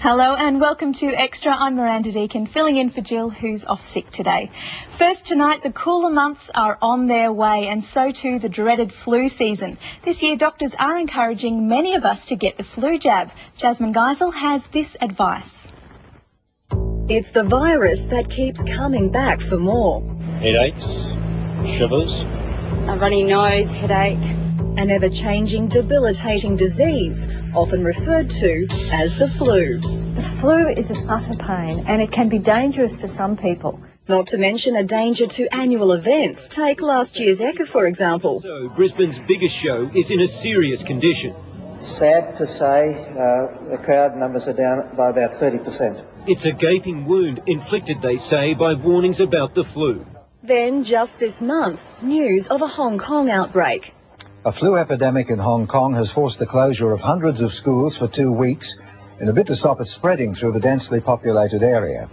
Hello and welcome to Extra. I'm Miranda Deakin, filling in for Jill, who's off sick today. First tonight, the cooler months are on their way, and so too the dreaded flu season. This year, doctors are encouraging many of us to get the flu jab. Jasmine Geisel has this advice. It's the virus that keeps coming back for more. Headaches, shivers, a runny nose, headache. An ever-changing, debilitating disease, often referred to as the flu. The flu is an utter pain, and it can be dangerous for some people. Not to mention a danger to annual events. Take last year's Ekka, for example. So Brisbane's biggest show is in a serious condition. Sad to say, the crowd numbers are down by about 30%. It's a gaping wound inflicted, they say, by warnings about the flu. Then, just this month, news of a Hong Kong outbreak. A flu epidemic in Hong Kong has forced the closure of hundreds of schools for 2 weeks in a bid to stop it spreading through the densely populated area.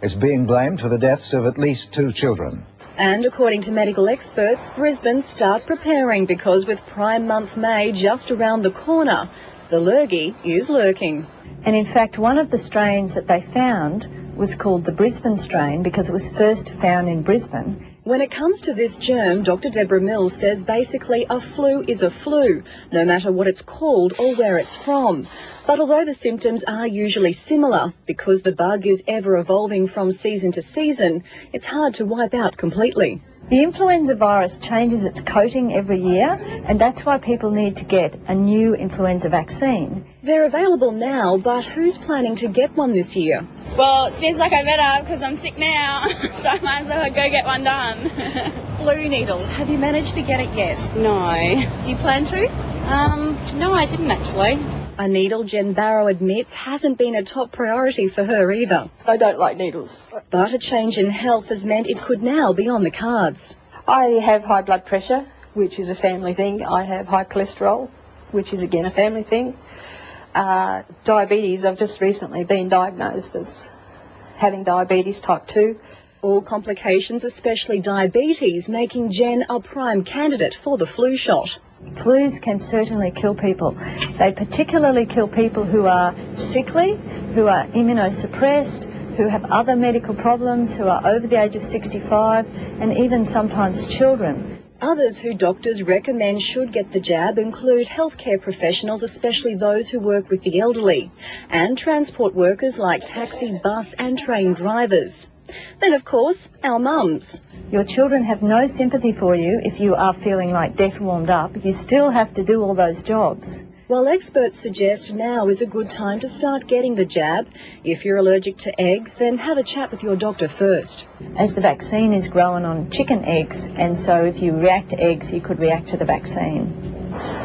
It's being blamed for the deaths of at least 2 children. And according to medical experts, Brisbane start preparing because with Prime Month May just around the corner, the lurgy is lurking. And in fact, one of the strains that they found was called the Brisbane strain because it was first found in Brisbane. When it comes to this germ, Dr. Deborah Mills says basically a flu is a flu, no matter what it's called or where it's from. But although the symptoms are usually similar, because the bug is ever evolving from season to season, it's hard to wipe out completely. The influenza virus changes its coating every year, and that's why people need to get a new influenza vaccine. They're available now, but who's planning to get one this year? Well, it seems like I better because I'm sick now, so I might as well go get one done. Flu needle. Have you managed to get it yet? No. Do you plan to? No, I didn't actually. A needle, Jen Barrow admits, hasn't been a top priority for her either. I don't like needles. But a change in health has meant it could now be on the cards. I have high blood pressure, which is a family thing. I have high cholesterol, which is again a family thing. Diabetes, I've just recently been diagnosed as having diabetes type 2. All complications, especially diabetes, making Jen a prime candidate for the flu shot. Flus can certainly kill people. They particularly kill people who are sickly, who are immunosuppressed, who have other medical problems, who are over the age of 65, and even sometimes children. Others who doctors recommend should get the jab include healthcare professionals, especially those who work with the elderly, and transport workers like taxi, bus and train drivers. Then, of course, our mums. Your children have no sympathy for you if you are feeling like death warmed up. You still have to do all those jobs. While experts suggest now is a good time to start getting the jab, if you're allergic to eggs, then have a chat with your doctor first. As the vaccine is grown on chicken eggs, and so if you react to eggs, you could react to the vaccine.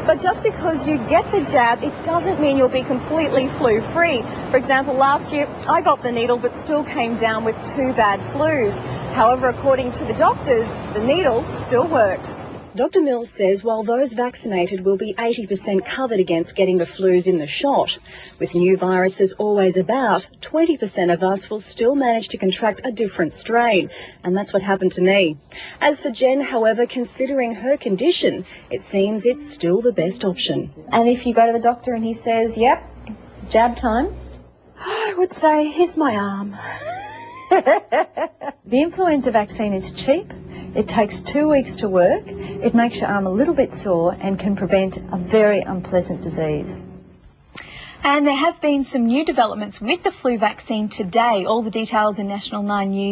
But just because you get the jab, it doesn't mean you'll be completely flu-free. For example, last year I got the needle but still came down with 2 bad flus. However, according to the doctors, the needle still worked. Dr. Mills says while those vaccinated will be 80% covered against getting the flus in the shot, with new viruses always about, 20% of us will still manage to contract a different strain, and that's what happened to me. As for Jen, however, considering her condition, it seems it's still the best option. And if you go to the doctor and he says, yep, jab time, I would say, here's my arm. The influenza vaccine is cheap. It takes 2 weeks to work. It makes your arm a little bit sore and can prevent a very unpleasant disease. And there have been some new developments with the flu vaccine today. All the details in National 9 News.